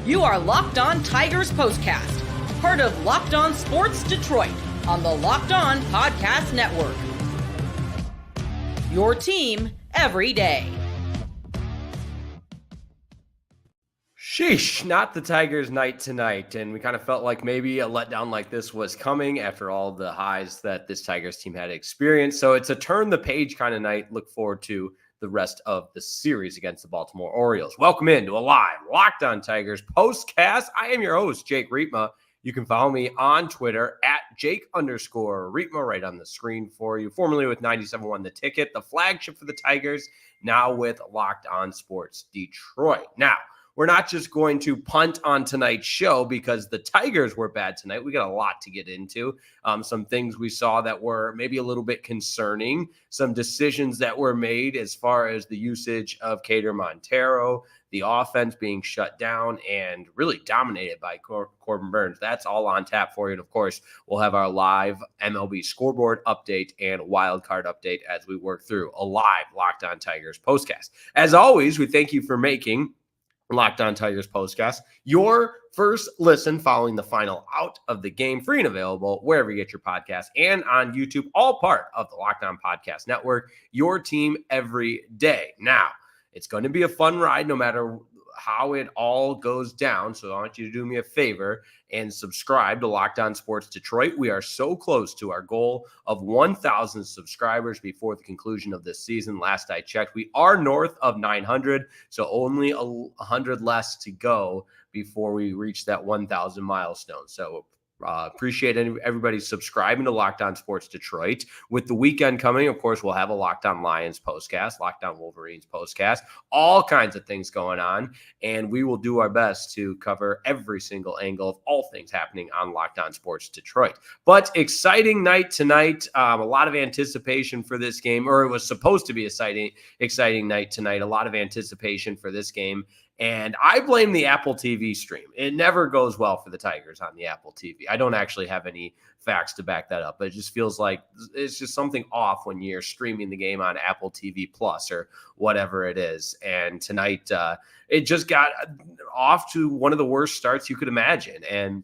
You are Locked On Tigers Postcast, part of Locked On Sports Detroit on the Locked On Podcast Network. Your team every day. Sheesh, not the Tigers' night tonight. And we kind of felt like maybe a letdown like this was coming after all the highs that this Tigers team had experienced. So it's a turn the page kind of night. Look forward to the rest of the series against the Baltimore Orioles. Welcome into a live Locked On Tigers postcast. I am your host, Jake Riepma. You can follow me on Twitter at Jake_Riepma right on the screen for you. Formerly with 97.1 The Ticket, the flagship for the Tigers, now with Locked On Sports Detroit. Now, we're not just going to punt on tonight's show because the Tigers were bad tonight. We got a lot to get into. Some things we saw that were maybe a little bit concerning. Some decisions that were made as far as the usage of Keider Montero, the offense being shut down and really dominated by Corbin Burnes. That's all on tap for you. And of course, we'll have our live MLB scoreboard update and wild card update as we work through a live Locked On Tigers postcast. As always, we thank you for making Locked On Tigers postcast your first listen following the final out of the game, free and available wherever you get your podcast and on YouTube, all part of the Locked On Podcast Network, your team every day. Now, it's going to be a fun ride no matter how it all goes down. So I want you to do me a favor and subscribe to Locked On Sports Detroit. We are so close to our goal of 1,000 subscribers before the conclusion of this season. Last I checked, we are north of 900, so only 100 less to go before we reach that 1,000 milestone. So appreciate everybody subscribing to Locked On Sports Detroit. With the weekend coming, of course, we'll have a Locked On Lions postcast, Locked On Wolverines postcast, all kinds of things going on. And we will do our best to cover every single angle of all things happening on Locked On Sports Detroit. But exciting night tonight. A lot of anticipation for this game, or it was supposed to be a exciting night tonight. A lot of anticipation for this game. And I blame the Apple TV stream. It never goes well for the Tigers on the Apple TV. I don't actually have any facts to back that up, but it just feels like it's just something off when you're streaming the game on Apple TV Plus or whatever it is. And tonight, it just got off to one of the worst starts you could imagine. And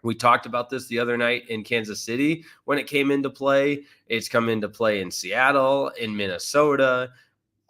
we talked about this the other night in Kansas City when it came into play. It's come into play in Seattle, in Minnesota,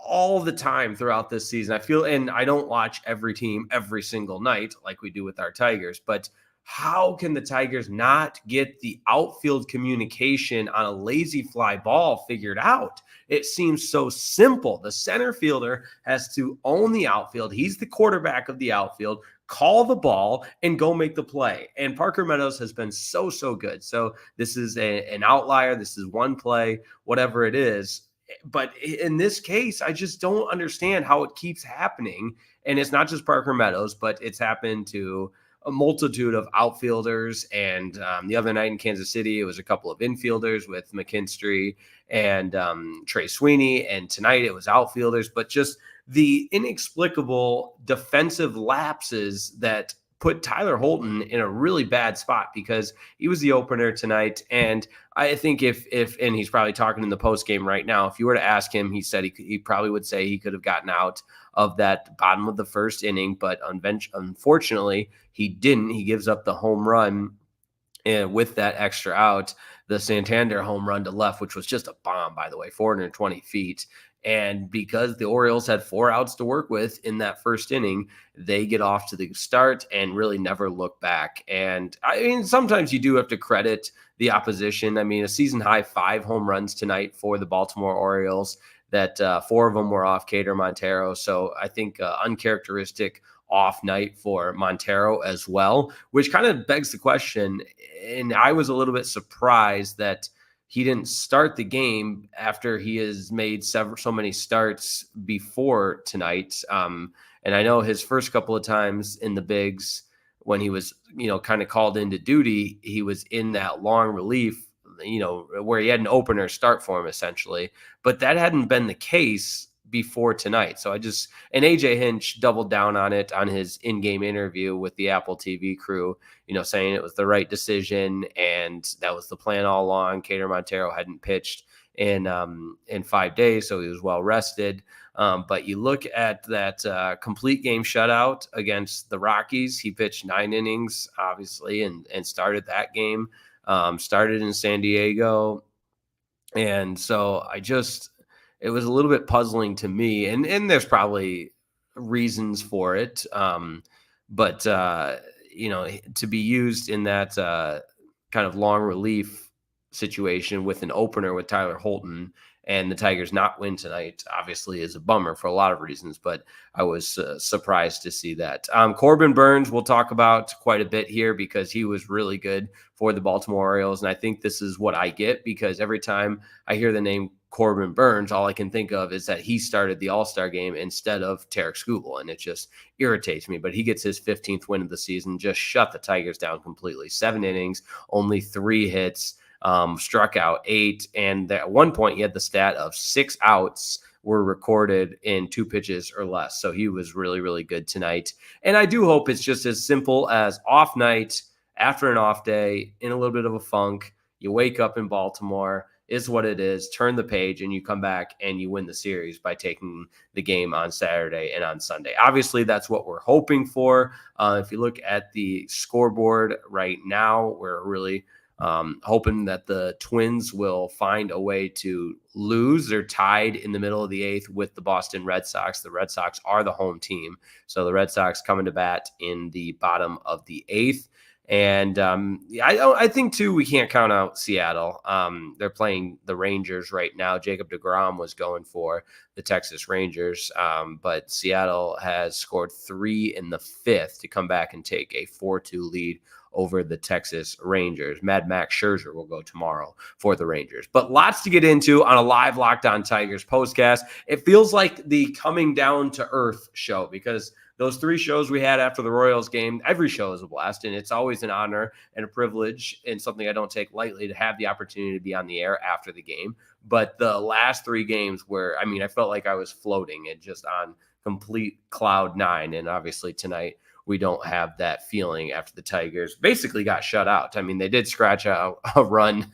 all the time throughout this season. I feel, and I don't watch every team every single night like we do with our Tigers, but how can the Tigers not get the outfield communication on a lazy fly ball figured out? It seems so simple. The center fielder has to own the outfield. He's the quarterback of the outfield. Call the ball and go make the play. And Parker Meadows has been so good. So this is an outlier. This is one play, whatever it is. But in this case, I just don't understand how it keeps happening. And it's not just Parker Meadows, but it's happened to a multitude of outfielders. And the other night in Kansas City, it was a couple of infielders with McCann and Trey Sweeney. And tonight it was outfielders. But just the inexplicable defensive lapses that put Tyler Holton in a really bad spot because he was the opener tonight. And I think if and he's probably talking in the post game right now, if you were to ask him, he said he probably would say he could have gotten out of that bottom of the first inning, but unfortunately he didn't. He gives up the home run with that extra out, the Santander home run to left, which was just a bomb, by the way, 420 feet. And because the Orioles had 4 outs to work with in that first inning, they get off to the start and really never look back. And I mean, sometimes you do have to credit the opposition. I mean, a season high 5 home runs tonight for the Baltimore Orioles, that 4 of them were off Keider Montero. So I think uncharacteristic off night for Montero as well, which kind of begs the question. And I was a little bit surprised that he didn't start the game after he has made so many starts before tonight. And I know his first couple of times in the bigs when he was, kind of called into duty, he was in that long relief, where he had an opener start for him essentially, but that hadn't been the case before tonight. So and AJ Hinch doubled down on it on his in-game interview with the Apple TV crew, saying it was the right decision and that was the plan all along. Keider Montero hadn't pitched in 5 days, so he was well rested. But you look at that complete game shutout against the Rockies. He pitched 9 innings, obviously, and started that game. Started in San Diego, and so it was a little bit puzzling to me, and there's probably reasons for it. But to be used in that kind of long relief situation with an opener with Tyler Holton and the Tigers not win tonight obviously is a bummer for a lot of reasons, but I was surprised to see that. Corbin Burnes we'll talk about quite a bit here because he was really good for the Baltimore Orioles, and I think this is what I get because every time I hear the name Corbin Burnes, all I can think of is that he started the All-Star game instead of Tarek Skubal, and it just irritates me. But he gets his 15th win of the season, just shut the Tigers down completely. 7 innings, only 3 hits, struck out 8, and at one point he had the stat of 6 outs were recorded in 2 pitches or less. So he was really, really good tonight. And I do hope it's just as simple as off night, after an off day, in a little bit of a funk, you wake up in Baltimore, is what it is, turn the page, and you come back and you win the series by taking the game on Saturday and on Sunday. Obviously, that's what we're hoping for. If you look at the scoreboard right now, we're really hoping that the Twins will find a way to lose. They're tied in the middle of the 8th with the Boston Red Sox. The Red Sox are the home team. So the Red Sox coming to bat in the bottom of the 8th. And I think, too, we can't count out Seattle. They're playing the Rangers right now. Jacob deGrom was going for the Texas Rangers, but Seattle has scored 3 in the 5th to come back and take a 4-2 lead over the Texas Rangers. Mad Max Scherzer will go tomorrow for the Rangers. But lots to get into on a live Locked On Tigers postcast. It feels like the coming down to earth show because those 3 shows we had after the Royals game, every show is a blast, and it's always an honor and a privilege and something I don't take lightly to have the opportunity to be on the air after the game. But the last 3 games I felt like I was floating and just on complete cloud 9. And obviously tonight we don't have that feeling after the Tigers basically got shut out. I mean, they did scratch out a run.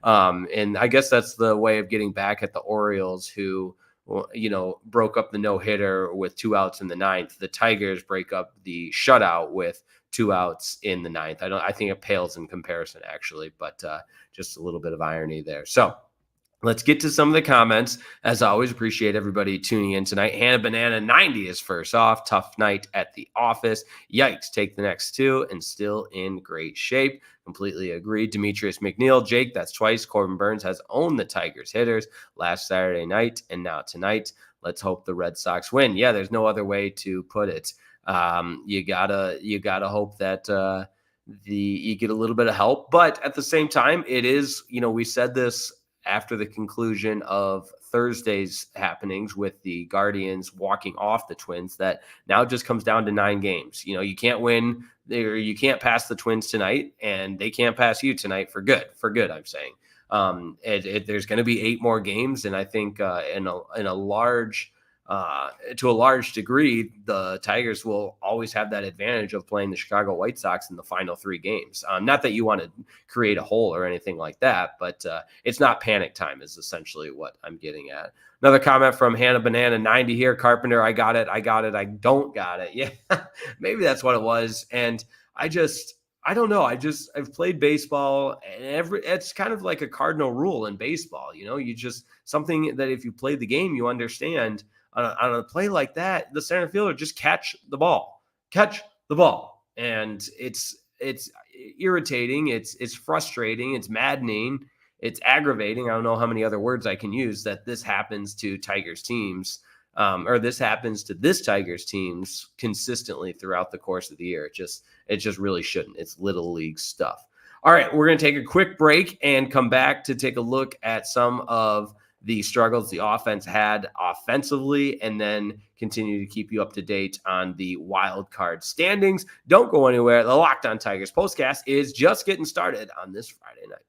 And I guess that's the way of getting back at the Orioles who broke up the no-hitter with 2 outs in the 9th. The Tigers break up the shutout with 2 outs in the 9th. I think it pales in comparison, actually, but just a little bit of irony there. So let's get to some of the comments. As always, appreciate everybody tuning in tonight. Hannah Banana 90 is first off. Tough night at the office. Yikes, take the next 2 and still in great shape. Completely agree. Demetrius McNeil, Jake, that's twice. Corbin Burnes has owned the Tigers hitters last Saturday night and now tonight. Let's hope the Red Sox win. Yeah, there's no other way to put it. You gotta hope that you get a little bit of help, but at the same time, it is, we said this after the conclusion of Thursday's happenings with the Guardians walking off the Twins, that now it just comes down to 9 games. You can't win there. You can't pass the Twins tonight, and they can't pass you tonight for good, I'm saying. There's going to be 8 more games. And I think to a large degree, the Tigers will always have that advantage of playing the Chicago White Sox in the final 3 games. Not that you want to create a hole or anything like that, but it's not panic time is essentially what I'm getting at. Another comment from Hannah Banana 90 here. Carpenter, I got it. I don't got it. Yeah, maybe that's what it was. And I don't know. I've played baseball, and it's kind of like a cardinal rule in baseball. You just something that if you play the game, you understand. On a play like that, the center fielder just catch the ball, and it's irritating. It's frustrating. It's maddening. It's aggravating. I don't know how many other words I can use that this happens to Tigers teams, or this happens to this Tigers teams consistently throughout the course of the year. It just really shouldn't. It's little league stuff. All right, we're going to take a quick break and come back to take a look at some of the struggles the offense had offensively, and then continue to keep you up to date on the wild card standings. Don't go anywhere. The Locked On Tigers postcast is just getting started on this Friday night.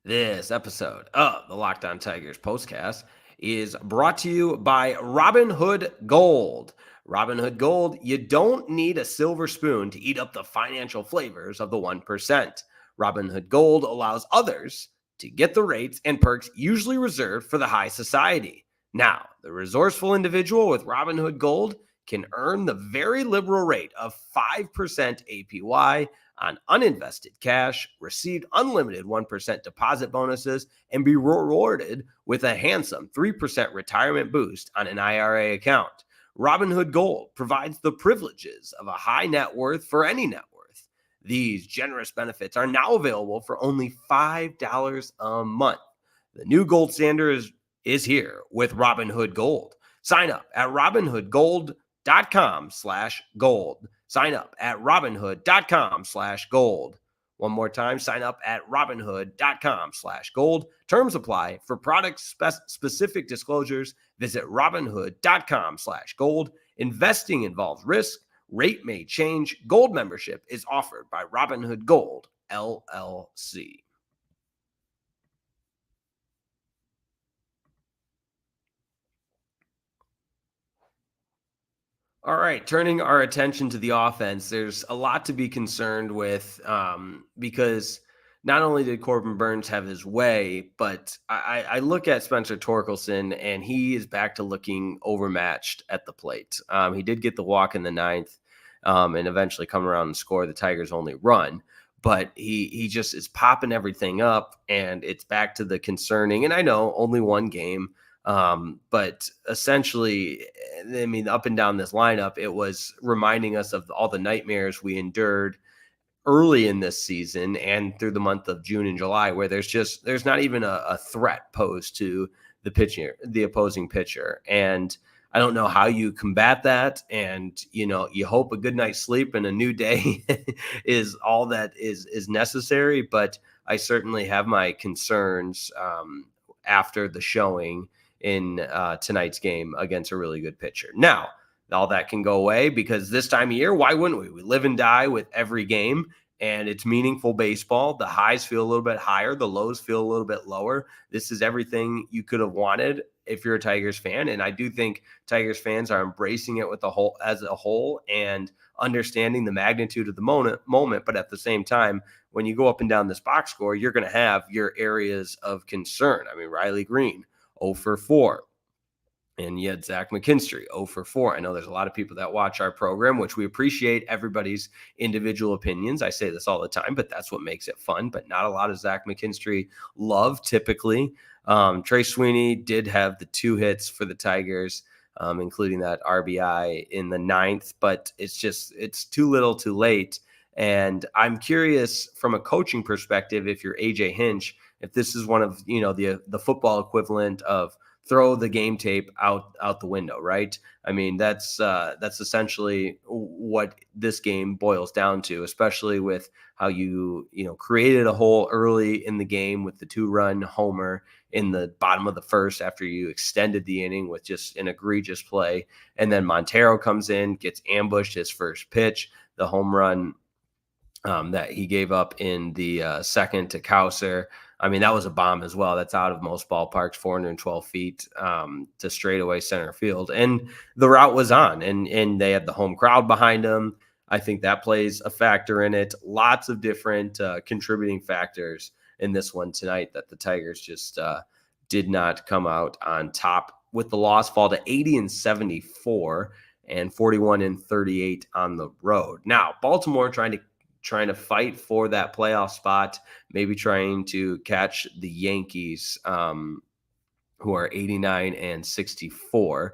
This episode of the Locked On Tigers postcast is brought to you by Robinhood Gold. Robinhood Gold, you don't need a silver spoon to eat up the financial flavors of the 1%. Robinhood Gold allows others to get the rates and perks usually reserved for the high society. Now, the resourceful individual with Robinhood Gold can earn the very liberal rate of 5% APY on uninvested cash, receive unlimited 1% deposit bonuses, and be rewarded with a handsome 3% retirement boost on an IRA account. Robinhood Gold provides the privileges of a high net worth for any net worth. These generous benefits are now available for only $5 a month. The new gold standard is here with Robinhood Gold. Sign up at robinhoodgold.com/gold. Sign up at robinhood.com/gold. One more time, sign up at robinhood.com/gold. Terms apply. For product specific disclosures, visit robinhood.com/gold. Investing involves risk. Rate may change. Gold membership is offered by Robinhood Gold, LLC. All right, turning our attention to the offense, there's a lot to be concerned with because not only did Corbin Burnes have his way, but I look at Spencer Torkelson, and he is back to looking overmatched at the plate. He did get the walk in the ninth and eventually come around and score the Tigers' only run. But he just is popping everything up, and it's back to the concerning. And I know only one game. But essentially, I mean, up and down this lineup, it was reminding us of all the nightmares we endured early in this season and through the month of June and July, where there's not even a threat posed to the opposing pitcher. And I don't know how you combat that. And, you hope a good night's sleep and a new day is all that is necessary. But I certainly have my concerns after the showing in tonight's game against a really good pitcher. Now, all that can go away because this time of year, why wouldn't we? We live and die with every game, and it's meaningful baseball. The highs feel a little bit higher. The lows feel a little bit lower. This is everything you could have wanted if you're a Tigers fan, and I do think Tigers fans are embracing it as a whole and understanding the magnitude of the moment. But at the same time, when you go up and down this box score, you're going to have your areas of concern. I mean, Riley Green, 0 for 4. And you had Zach McKinstry, 0 for 4. I know there's a lot of people that watch our program, which we appreciate everybody's individual opinions. I say this all the time, but that's what makes it fun. But not a lot of Zach McKinstry love typically. Trey Sweeney did have the 2 hits for the Tigers, including that RBI in the ninth. But it's too little too late. And I'm curious from a coaching perspective, if you're AJ Hinch, if this is one of, the football equivalent of throw the game tape out the window, right? I mean, that's essentially what this game boils down to, especially with how you created a hole early in the game with the 2-run homer in the bottom of the first after you extended the inning with just an egregious play. And then Montero comes in, gets ambushed his first pitch, the home run that he gave up in the second to Kauser. I mean, that was a bomb as well. That's out of most ballparks, 412 feet to straightaway center field. And the route was on, and they had the home crowd behind them. I think that plays a factor in it. Lots of different contributing factors in this one tonight that the Tigers just did not come out on top with the loss, fall to 80-74 and 41-38 on the road. Now, Baltimore trying to fight for that playoff spot, maybe trying to catch the Yankees, who are 89-64.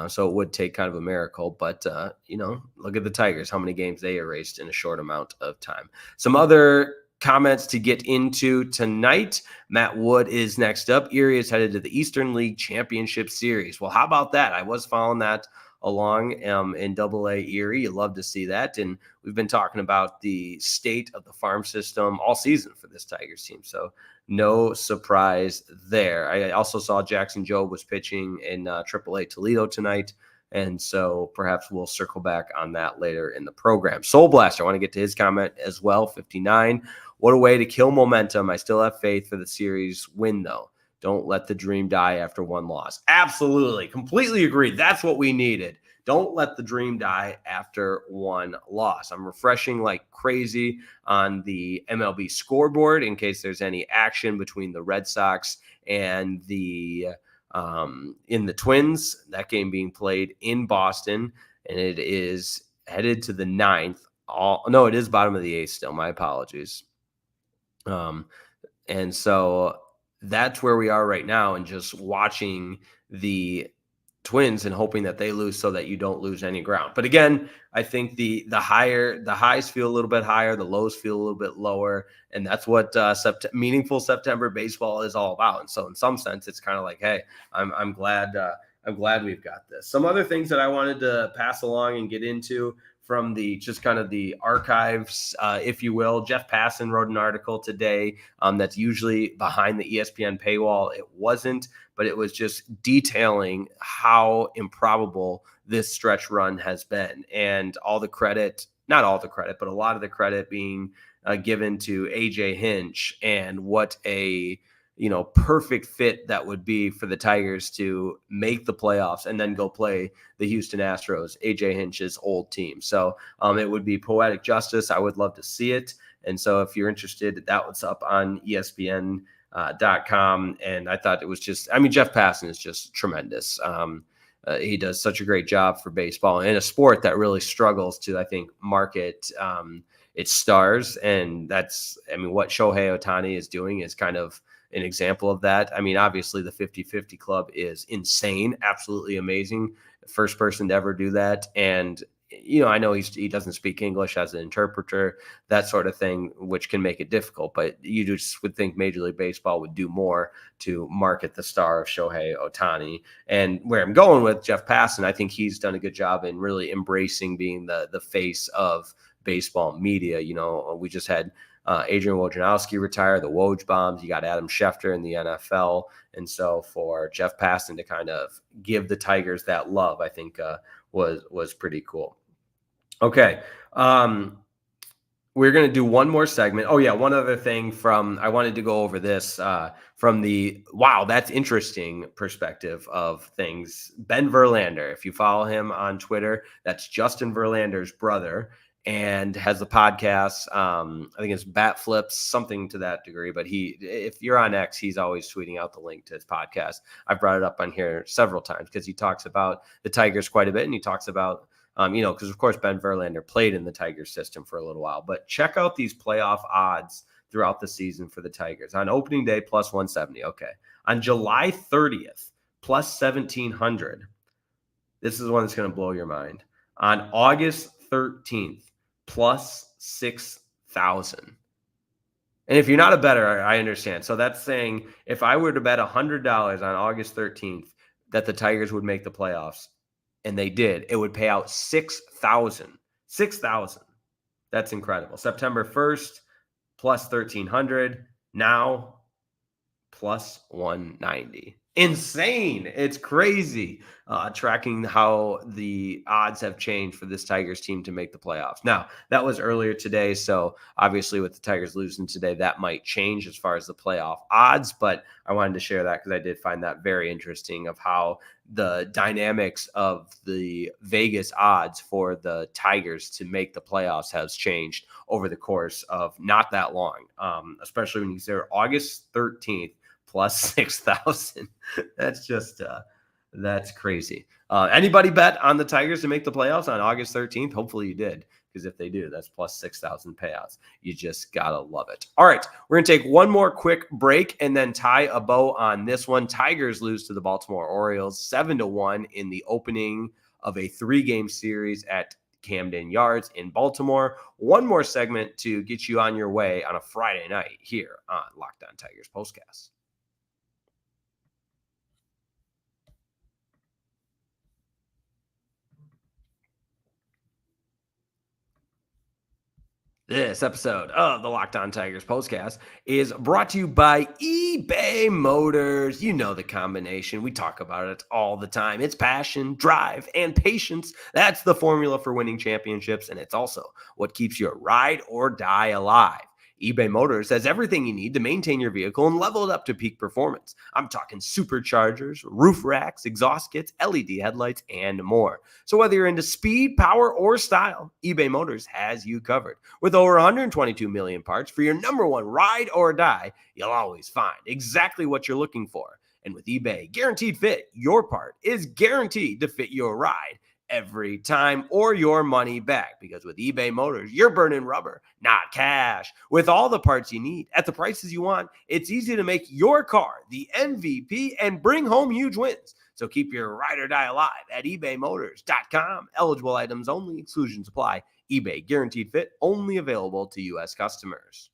So it would take kind of a miracle, but look at the Tigers, how many games they erased in a short amount of time. Some other comments to get into tonight. Matt Wood is next up. Erie is headed to the Eastern League Championship Series. Well, how about that? I was following that along in AA Erie. You love to see that. And we've been talking about the state of the farm system all season for this Tigers team. So no surprise there. I also saw Jackson Jobe was pitching in AAA Toledo tonight. And so perhaps we'll circle back on that later in the program. Soul Blaster, I want to get to his comment as well. 59. What a way to kill momentum. I still have faith for the series win, though. Don't let the dream die after one loss. Absolutely. Completely agree. That's what we needed. don't let the dream die after one loss. I'm refreshing like crazy on the MLB scoreboard in case there's any action between the Red Sox and the in the Twins. That game being played in Boston, and it is headed to the ninth. No, it is bottom of the eighth still. My apologies. And so that's where we are right now, and just watching the Twins and hoping that they lose so that you don't lose any ground. But again, I think the highs feel a little bit higher, the lows feel a little bit lower, and that's what meaningful September baseball is all about. And so in some sense, it's kind of like, hey, I'm glad we've got this. Some other things that I wanted to pass along and get into from the just kind of the archives, if you will. Jeff Passan wrote an article today that's usually behind the ESPN paywall. It wasn't, but it was just detailing how improbable this stretch run has been, and all the credit, not all the credit, but a lot of the credit being given to AJ Hinch, and what a perfect fit that would be for the Tigers to make the playoffs and then go play the Houston Astros, AJ Hinch's old team. So it would be poetic justice. I would love to see it. And so if you're interested, that was up on ESPN.com. And I thought it was just, Jeff Passan is just tremendous. He does such a great job for baseball in a sport that really struggles to, I think, market its stars. And that's, what Shohei Ohtani is doing is kind of an example of that. Obviously the 50-50 club is insane, absolutely amazing. First person to ever do that. And, I know he doesn't speak English as an interpreter, that sort of thing, which can make it difficult, but you just would think Major League Baseball would do more to market the star of Shohei Ohtani. And where I'm going with Jeff Passan, I think he's done a good job in really embracing being the face of baseball media. We just had Adrian Wojnarowski retire, the Woj bombs. You got Adam Schefter in the NFL. And so for Jeff Passan to kind of give the Tigers that love, I think was pretty cool. Okay. We're going to do one more segment. Oh yeah. One other thing I wanted to go over this from the, wow, that's interesting perspective of things. Ben Verlander, if you follow him on Twitter, that's Justin Verlander's brother, and has a podcast. I think it's Bat Flips, something to that degree. But if you're on X, he's always tweeting out the link to his podcast. I've brought it up on here several times because he talks about the Tigers quite a bit, and he talks about, because of course Ben Verlander played in the Tigers system for a little while. But check out these playoff odds throughout the season for the Tigers. On opening day, plus 170. Okay. On July 30th, plus 1,700. This is one that's going to blow your mind. On August 13th, plus 6,000. And if you're not a bettor, I understand. So that's saying if I were to bet $100 on August 13th that the Tigers would make the playoffs, and they did, it would pay out 6,000. 6,000. That's incredible. September 1st, plus 1,300. Now, plus 190. Insane. It's crazy tracking how the odds have changed for this Tigers team to make the playoffs. Now, that was earlier today, so obviously with the Tigers losing today, that might change as far as the playoff odds, but I wanted to share that because I did find that very interesting of how the dynamics of the Vegas odds for the Tigers to make the playoffs has changed over the course of not that long, especially when you consider August 13th, plus 6,000. That's just, that's crazy. Anybody bet on the Tigers to make the playoffs on August 13th? Hopefully you did, because if they do, that's plus 6,000 payouts. You just got to love it. All right, we're going to take one more quick break and then tie a bow on this one. Tigers lose to the Baltimore Orioles 7-1 in the opening of a 3-game series at Camden Yards in Baltimore. One more segment to get you on your way on a Friday night here on Locked On Tigers Postcast. This episode of the Locked On Tigers Postcast is brought to you by eBay Motors. You know the combination. We talk about it all the time. It's passion, drive, and patience. That's the formula for winning championships, and it's also what keeps your ride or die alive. eBay Motors has everything you need to maintain your vehicle and level it up to peak performance. I'm talking superchargers, roof racks, exhaust kits, LED headlights, and more. So whether you're into speed, power, or style, eBay Motors has you covered. With over 122 million parts for your number one ride or die, you'll always find exactly what you're looking for. And with eBay Guaranteed Fit, your part is guaranteed to fit your ride every time or your money back. Because with eBay Motors, you're burning rubber, not cash. With all the parts you need at the prices you want, it's easy to make your car the MVP and bring home huge wins. So keep your ride or die alive at ebaymotors.com. Eligible items only, exclusions apply. eBay Guaranteed Fit, only available to U.S. customers.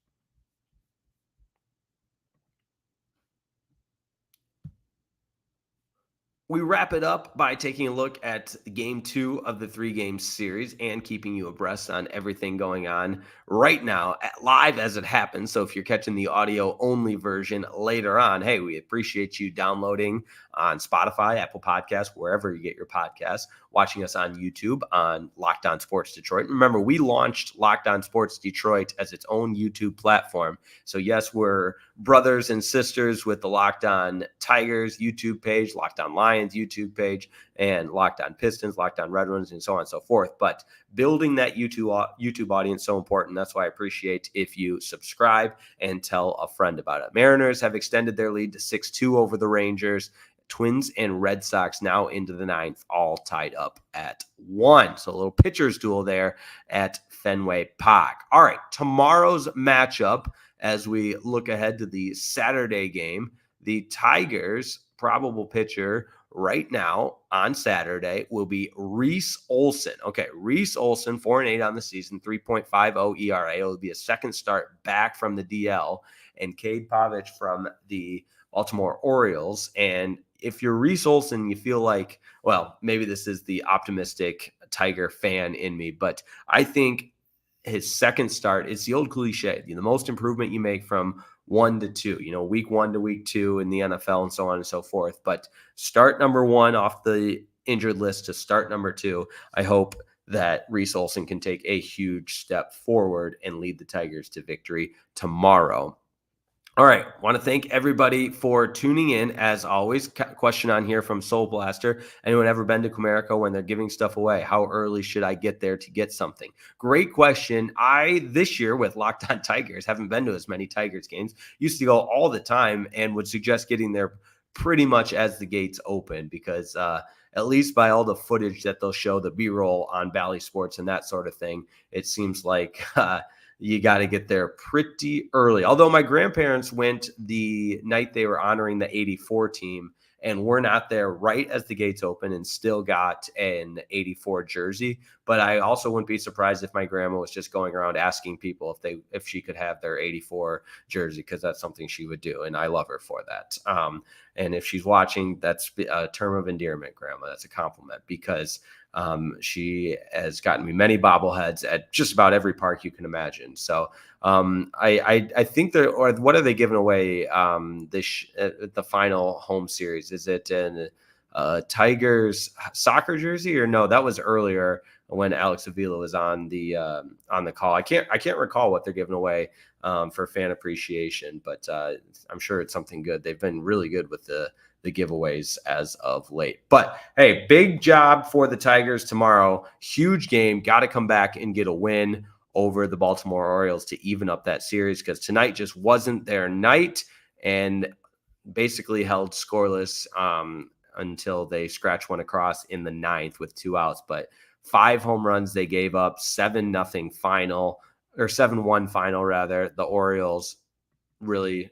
We wrap it up by taking a look at game 2 of the 3-game series and keeping you abreast on everything going on right now, live as it happens. So if you're catching the audio only version later on, hey, we appreciate you downloading on Spotify, Apple Podcasts, wherever you get your podcasts, watching us on YouTube on Locked On Sports Detroit. Remember, we launched Locked On Sports Detroit as its own YouTube platform. So yes, we're brothers and sisters with the Locked On Tigers YouTube page, Locked On Lions YouTube page, and Locked On Pistons, Locked On Red Ones, and so on and so forth. But building that YouTube audience is so important. That's why I appreciate if you subscribe and tell a friend about it. Mariners have extended their lead to 6-2 over the Rangers. Twins and Red Sox now into the 9th, all tied up at 1. So a little pitcher's duel there at Fenway Park. All right, tomorrow's matchup as we look ahead to the Saturday game, the Tigers' probable pitcher right now on Saturday will be Reese Olson. Okay, Reese Olson, 4-8 on the season, 3.50 ERA. It will be a second start back from the DL, and Cade Pavich from the Baltimore Orioles. And if you're Reese Olson, you feel like, well, maybe this is the optimistic Tiger fan in me, but I think his second start, it's the old cliche, the most improvement you make from 1 to 2, week 1 to week 2 in the NFL and so on and so forth. But start number 1 off the injured list to start number 2, I hope that Reese Olson can take a huge step forward and lead the Tigers to victory tomorrow. All right. Want to thank everybody for tuning in. As always, question on here from Soul Blaster. Anyone ever been to Comerica when they're giving stuff away? How early should I get there to get something? Great question. This year with Locked On Tigers, haven't been to as many Tigers games. Used to go all the time and would suggest getting there pretty much as the gates open because at least by all the footage that they'll show, the B-roll on Bally Sports and that sort of thing, it seems like you got to get there pretty early. Although my grandparents went the night they were honoring the 84 team and we're not there right as the gates open and still got an 84 jersey. But I also wouldn't be surprised if my grandma was just going around asking people if she could have their 84 jersey, because that's something she would do. And I love her for that. And if she's watching, that's a term of endearment, Grandma. That's a compliment because she has gotten me many bobbleheads at just about every park you can imagine. So I think what are they giving away the final home series? Is it a Tigers soccer jersey or no? That was earlier when Alex Avila was on the call. I can't recall what they're giving away for fan appreciation, but I'm sure it's something good. They've been really good with the giveaways as of late. But hey, big job for the Tigers tomorrow. Huge game. Got to come back and get a win over the Baltimore Orioles to even up that series, because tonight just wasn't their night and basically held scoreless until they scratched one across in the 9th with 2 outs. But 5 home runs they gave up, 7-1 final. The Orioles really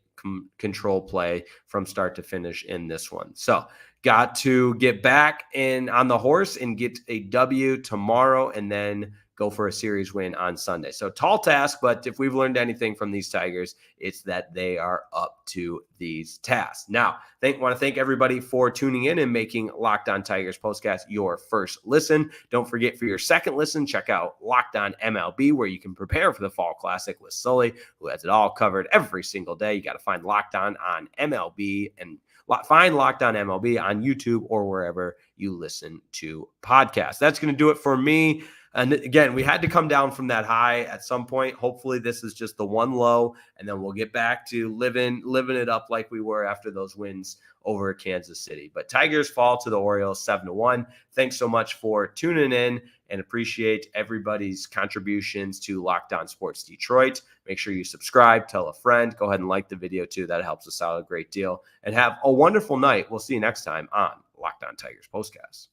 control play from start to finish in this one. So got to get back in on the horse and get a W tomorrow and then go for a series win on Sunday. So tall task, but if we've learned anything from these Tigers, it's that they are up to these tasks. Now, want to thank everybody for tuning in and making Locked On Tigers Postcast your first listen. Don't forget, for your second listen, check out Locked On MLB, where you can prepare for the Fall Classic with Sully, who has it all covered every single day. You got to find Locked On MLB and find Locked On MLB on YouTube or wherever you listen to podcasts. That's going to do it for me. And again, we had to come down from that high at some point. Hopefully this is just the one low, and then we'll get back to living it up like we were after those wins over Kansas City. But Tigers fall to the Orioles 7-1. Thanks so much for tuning in, and appreciate everybody's contributions to Locked On Sports Detroit. Make sure you subscribe, tell a friend, go ahead and like the video too. That helps us out a great deal. And have a wonderful night. We'll see you next time on Locked On Tigers Postcast.